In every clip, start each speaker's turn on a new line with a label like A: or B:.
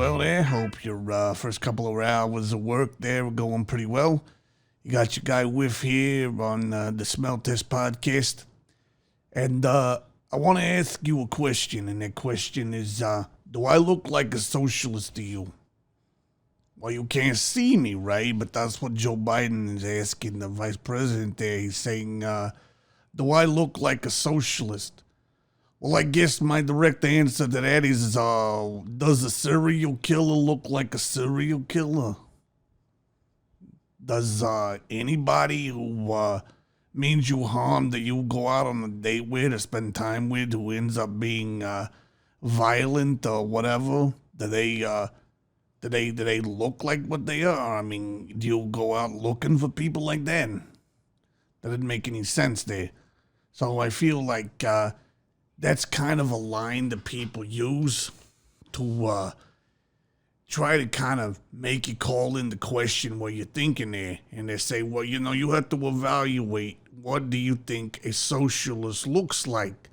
A: well there. Hope your first couple of hours of work there were going pretty well. You got your guy Whiff here on the Smell Test podcast. And I want to ask you a question, and that question is, do I look like a socialist to you? Well, you can't see me, right? But that's what Joe Biden is asking the vice president there. He's saying, do I look like a socialist? Well, I guess my direct answer to that is, does a serial killer look like a serial killer? Does anybody who means you harm that you go out on a date with or spend time with who ends up being violent or whatever, do they look like what they are? I mean, do you go out looking for people like that? That didn't make any sense there. So I feel like that's kind of a line that people use to try to kind of make you call into question what you're thinking there. And they say, well, you have to evaluate, what do you think a socialist looks like?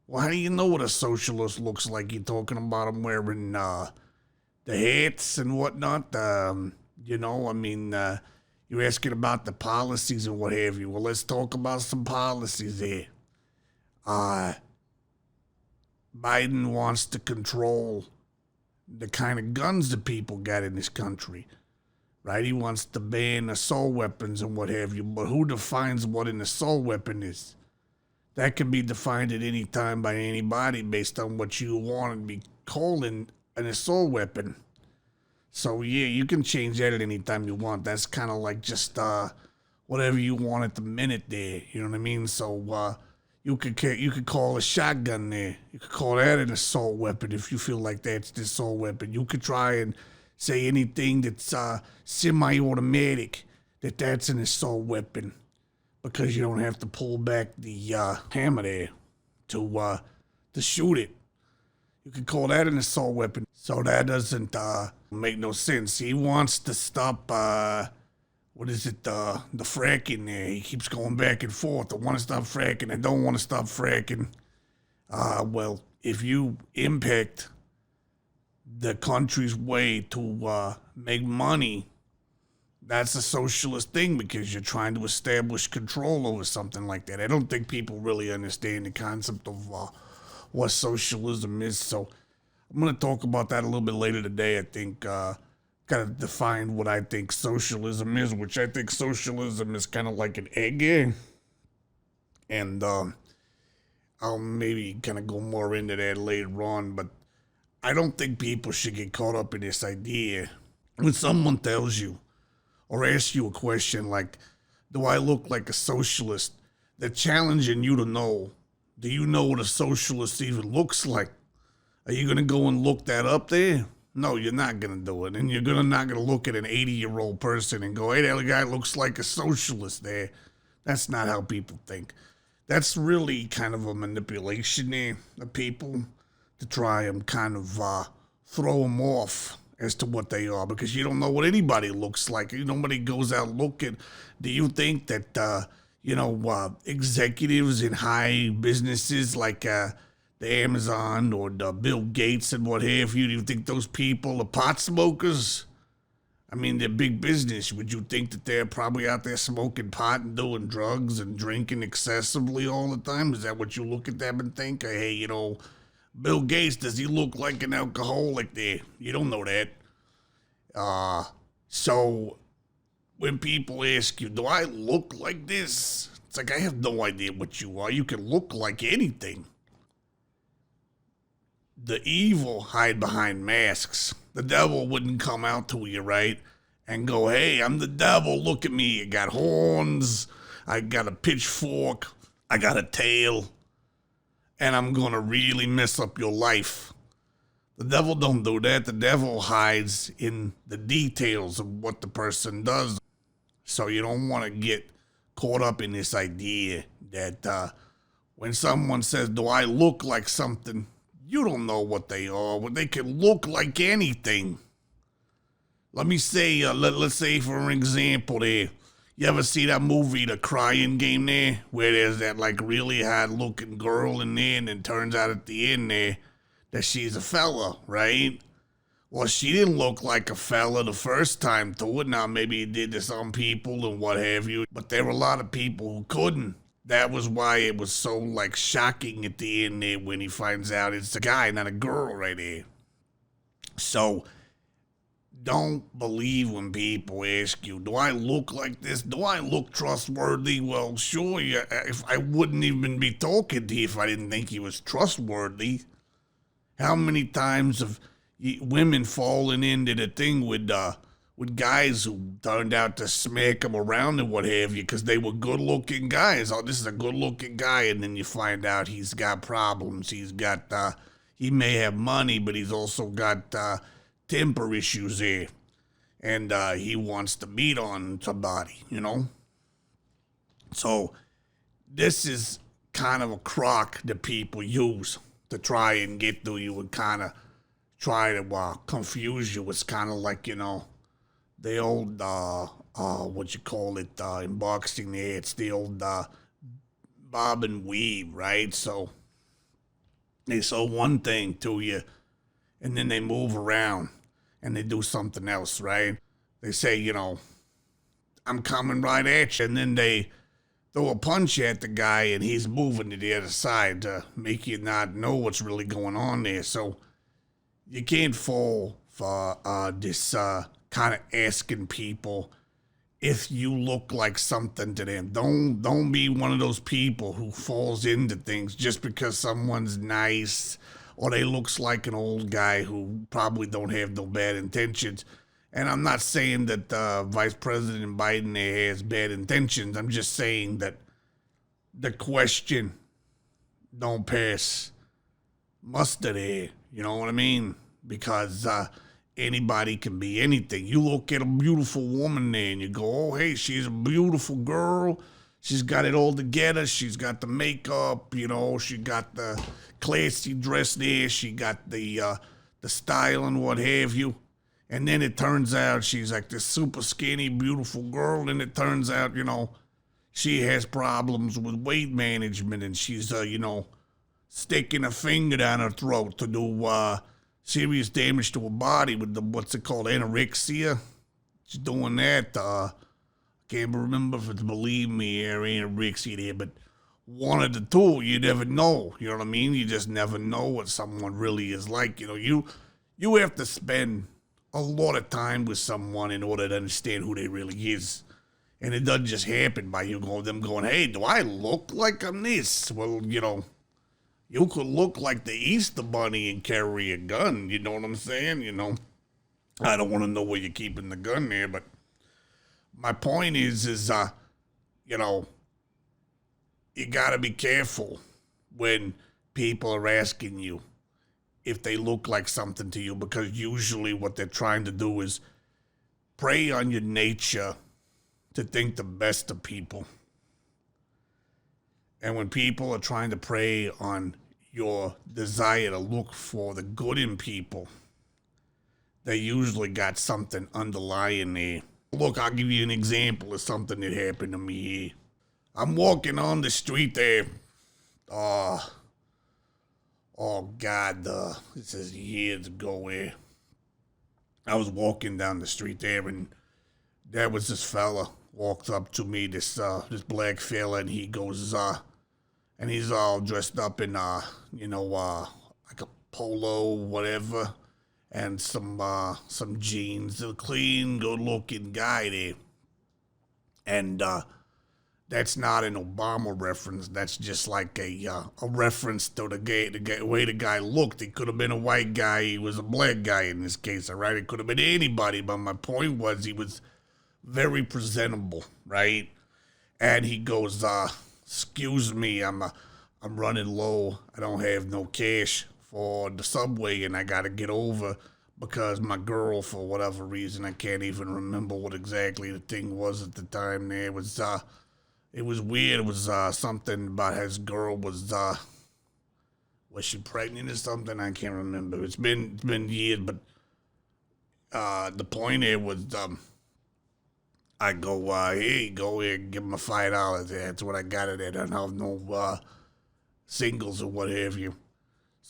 A: Well, how do you know what a socialist looks like? You're talking about them wearing the hats and whatnot. You're asking about the policies and what have you. Well, let's talk about some policies here. Biden wants to control the kind of guns that people got in this country, right? He wants to ban assault weapons and what have you, but who defines what an assault weapon is? That can be defined at any time by anybody based on what you want to be calling an assault weapon. So, yeah, you can change that at any time you want. That's kind of like just whatever you want at the minute there, you know what I mean? So, you could call a shotgun there. You could call that an assault weapon if you feel like that's the assault weapon. You could try and say anything that's semi-automatic, that's an assault weapon, because you don't have to pull back the hammer there to shoot it. You could call that an assault weapon. So that doesn't make no sense. He wants to stop the fracking there. He keeps going back and forth. I want to stop fracking. I don't want to stop fracking. Well, if you impact the country's way to make money, that's a socialist thing because you're trying to establish control over something like that. I don't think people really understand the concept of what socialism is. So I'm going to talk about that a little bit later today. I think kind of define what I think socialism is, which I think socialism is kind of like an egg. And I'll maybe kind of go more into that later on, but I don't think people should get caught up in this idea. When someone tells you or asks you a question like, do I look like a socialist? They're challenging you to know, do you know what a socialist even looks like? Are you going to go and look that up there? No, you're not going to do it. And you're not going to look at an 80-year-old person and go, hey, that guy looks like a socialist there. That's not how people think. That's really kind of a manipulation there of people to try and kind of throw them off as to what they are, because you don't know what anybody looks like. Nobody goes out looking. Do you think that, executives in high businesses like the Amazon or the Bill Gates and what have you, do you think those people are pot smokers? I mean, they're big business. Would you think that they're probably out there smoking pot and doing drugs and drinking excessively all the time? Is that what you look at them and think, hey, Bill Gates, does he look like an alcoholic there? You don't know that. So when people ask you, do I look like this? It's like, I have no idea what you are. You can look like anything. The evil hide behind masks. The devil wouldn't come out to you, right? And go, hey, I'm the devil. Look at me. I got horns. I got a pitchfork. I got a tail. And I'm going to really mess up your life. The devil don't do that. The devil hides in the details of what the person does. So you don't want to get caught up in this idea that when someone says, do I look like something? You don't know what they are. Well, they can look like anything. Let me say, let's say for example there, you ever see that movie, The Crying Game there, where there's that like really hot looking girl in there and it turns out at the end there that she's a fella, right? Well, she didn't look like a fella the first time to it. Now, maybe he did to some people and what have you, but there were a lot of people who couldn't. That was why it was so, like, shocking at the end there when he finds out it's a guy, not a girl right there. So, don't believe when people ask you, do I look like this? Do I look trustworthy? Well, sure, yeah, if I wouldn't even be talking to you if I didn't think he was trustworthy. How many times have women fallen into the thing with guys who turned out to smack them around and what have you because they were good-looking guys? Oh, this is a good-looking guy, and then you find out he's got problems. He may have money, but he's also got temper issues here, and he wants to beat on somebody, you know? So this is kind of a crock that people use to try and get to you and kind of try to confuse you. It's kind of like, you know, the old, what you call it, in boxing there, it's the old bob and weave, right? So they say one thing to you, and then they move around, and they do something else, right? They say, you know, I'm coming right at you, and then they throw a punch at the guy, and he's moving to the other side to make you not know what's really going on there. So you can't fall for this kind of asking people if you look like something to them. Don't be one of those people who falls into things just because someone's nice or they looks like an old guy who probably don't have no bad intentions. And I'm not saying that Vice President Biden there has bad intentions. I'm just saying that the question don't pass muster there. You know what I mean? Because anybody can be anything. You look at a beautiful woman there and you go, oh, hey, she's a beautiful girl. She's got it all together. She's got the makeup, you know. She got the classy dress there. She got the style and what have you. And then it turns out she's like this super skinny, beautiful girl. And it turns out, you know, she has problems with weight management. And she's, you know, sticking a finger down her throat to do serious damage to her body with the, what's it called, anorexia. She's doing that. Can't remember if it's Believe Me or anorexia there, but one of the two, you never know. You know what I mean? You just never know what someone really is like. You know, you have to spend a lot of time with someone in order to understand who they really is. And it doesn't just happen by them going, hey, do I look like I'm this? Well, you know, you could look like the Easter Bunny and carry a gun. You know what I'm saying? You know, I don't want to know where you're keeping the gun there, but my point is, you know, you got to be careful when people are asking you if they look like something to you, because usually what they're trying to do is prey on your nature to think the best of people. And when people are trying to prey on your desire to look for the good in people, they usually got something underlying there. Look, I'll give you an example of something that happened to me here. I'm walking on the street there. Oh God, this is years ago here. I was walking down the street there, and there was this fella walked up to me, this black fella, and he goes, and he's all dressed up in, you know, like a polo, whatever, and some jeans. A clean, good-looking guy there. And that's not an Obama reference. That's just like a reference to the way the guy looked. He could have been a white guy. He was a black guy in this case, all right? It could have been anybody, but my point was he was very presentable, right? And he goes, excuse me, I'm running low. I don't have no cash for the subway, and I got to get over because my girl, for whatever reason, I can't even remember what exactly the thing was at the time there. It was weird. It was something about his girl was she pregnant or something? I can't remember. It's been years, but the point here was I go, here you go, here, give him a $5. That's what I got it at. I don't have no singles or what have you.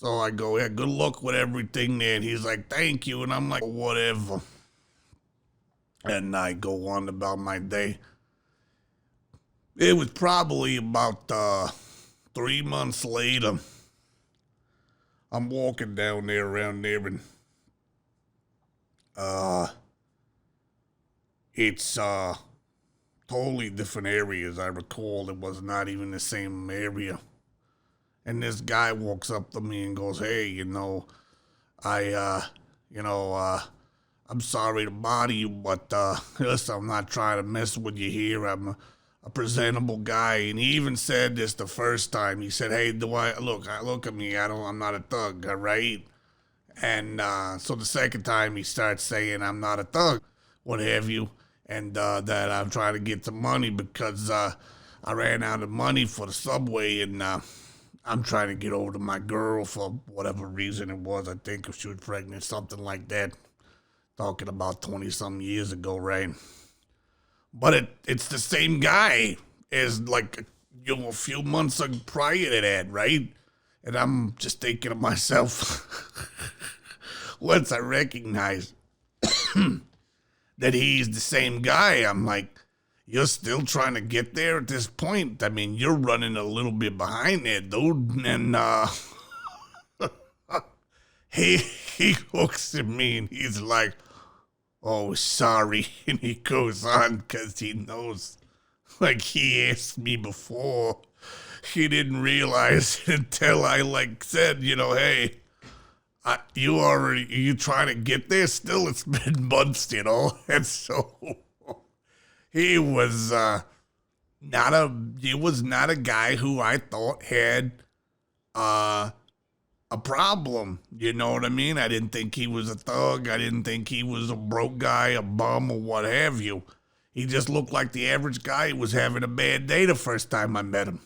A: So I go, yeah, good luck with everything there. And he's like, thank you. And I'm like, whatever. And I go on about my day. It was probably about 3 months later. I'm walking down there around there, and it's totally different area. As I recall, it was not even the same area. And this guy walks up to me and goes, hey, I'm sorry to bother you, but listen, I'm not trying to mess with you here. I'm a presentable guy. And he even said this the first time. He said, hey, look at me. I'm not a thug, all right? And so the second time he starts saying I'm not a thug, what have you, and that I'm trying to get some money because I ran out of money for the subway, and I'm trying to get over to my girl for whatever reason it was. I think if she was pregnant, something like that. Talking about 20-some years ago, right? But it's the same guy as like a few months prior to that, right? And I'm just thinking to myself, once I recognize that he's the same guy, I'm like, you're still trying to get there at this point? I mean, you're running a little bit behind there, dude. And he looks at me and he's like, oh, sorry. And he goes on because he knows, like he asked me before. He didn't realize it until I said, hey, you trying to get there still? It's been months, And so he was not a guy who I thought had a problem. You know what I mean? I didn't think he was a thug. I didn't think he was a broke guy, a bum, or what have you. He just looked like the average guy who was having a bad day the first time I met him.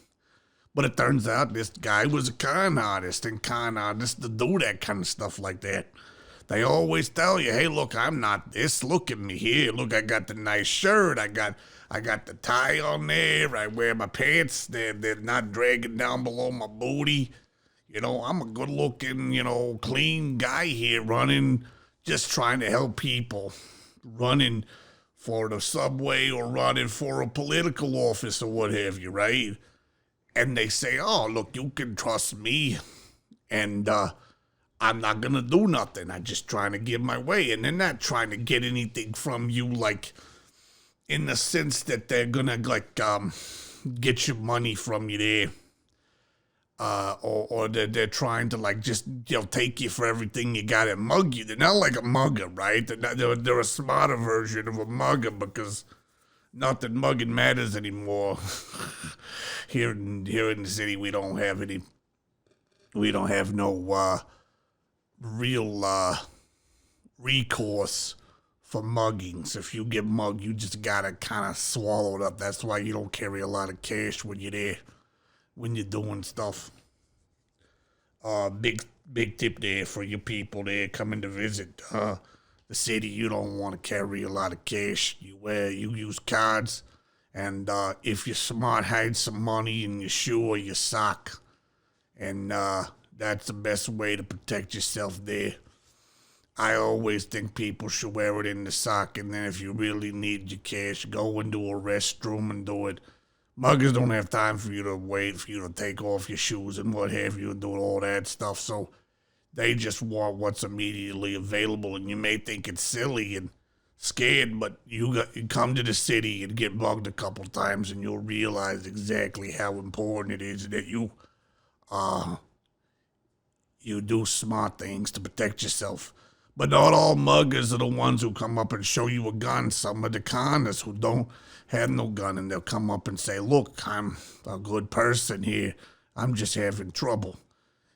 A: But it turns out this guy was a con artist, and con artists to do that kind of stuff like that. They always tell you, hey, look, I'm not this. Look at me here. Look, I got the nice shirt. I got the tie on there. I wear my pants. They're not dragging down below my booty. I'm a good-looking, clean guy here running, just trying to help people, running for the subway or running for a political office or what have you, right? And they say, oh, look, you can trust me, and I'm not going to do nothing. I'm just trying to give my way. And they're not trying to get anything from you, in the sense that they're going to, get your money from you there. Or they're trying to, just, take you for everything you got and mug you. They're not like a mugger, right? They're a smarter version of a mugger because not that mugging matters anymore. Here in the city, we don't have no real recourse for muggings. If you get mugged, you just gotta kind of swallow it up. That's why you don't carry a lot of cash when you're there, when you're doing stuff. Big tip there for you people there coming to visit the city. You don't want to carry a lot of cash. You use cards. And if you're smart, hide some money in your shoe or your sock. And that's the best way to protect yourself there. I always think people should wear it in the sock. And then if you really need your cash, go into a restroom and do it. Muggers don't have time for you to wait, for you to take off your shoes and what have you and do all that stuff. So they just want what's immediately available. And you may think it's silly and scared, but you come to the city and get mugged a couple times and you'll realize exactly how important it is that you do smart things to protect yourself. But not all muggers are the ones who come up and show you a gun. Some are the conners who don't have no gun, and they'll come up and say, look, I'm a good person here. I'm just having trouble.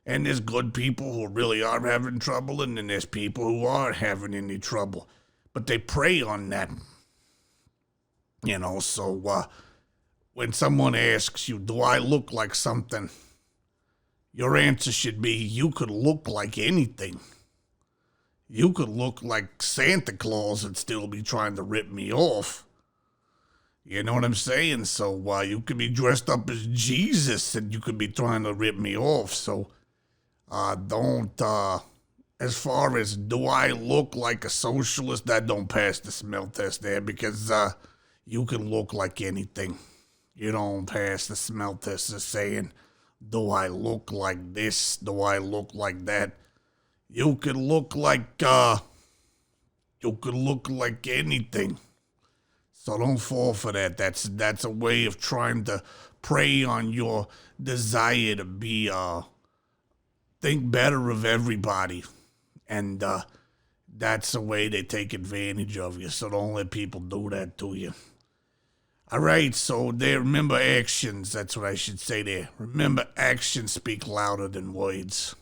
A: And there's good people who really are having trouble, and then there's people who aren't having any trouble. But they prey on that. So when someone asks you, do I look like something? Your answer should be, you could look like anything. You could look like Santa Claus and still be trying to rip me off. You know what I'm saying? So you could be dressed up as Jesus and you could be trying to rip me off. So As far as do I look like a socialist, that don't pass the smell test there because you can look like anything. You don't pass the smell test of saying, do I look like this? Do I look like that? You could look like anything. So don't fall for that. That's a way of trying to prey on your desire to be think better of everybody. And that's the way they take advantage of you. So don't let people do that to you. All right, so there, remember actions. That's what I should say there. Remember, actions speak louder than words.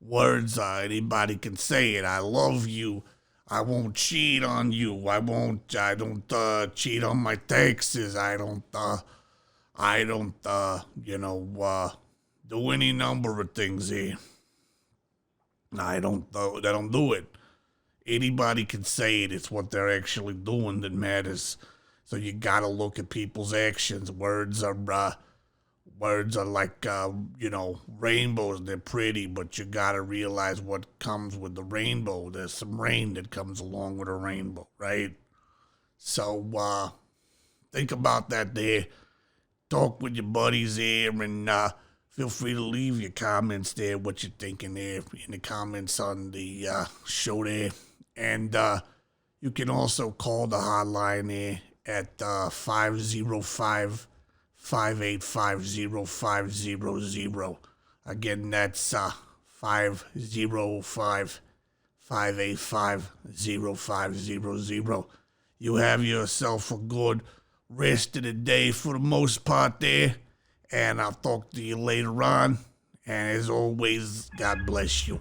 A: Words, anybody can say it. I love you. I won't cheat on you. I don't cheat on my taxes. I don't, do any number of things here. I don't do it. Anybody can say it. It's what they're actually doing that matters. So you gotta look at people's actions. Words are like, rainbows. They're pretty, but you gotta realize what comes with the rainbow. There's some rain that comes along with a rainbow, right? So, think about that there. Talk with your buddies there, and feel free to leave your comments there, what you're thinking there, in the comments on the show there. And you can also call the hotline there at 505-585-0500. Again, that's 505-585-0500. You have yourself a good rest of the day for the most part there. And I'll talk to you later on. And as always, God bless you.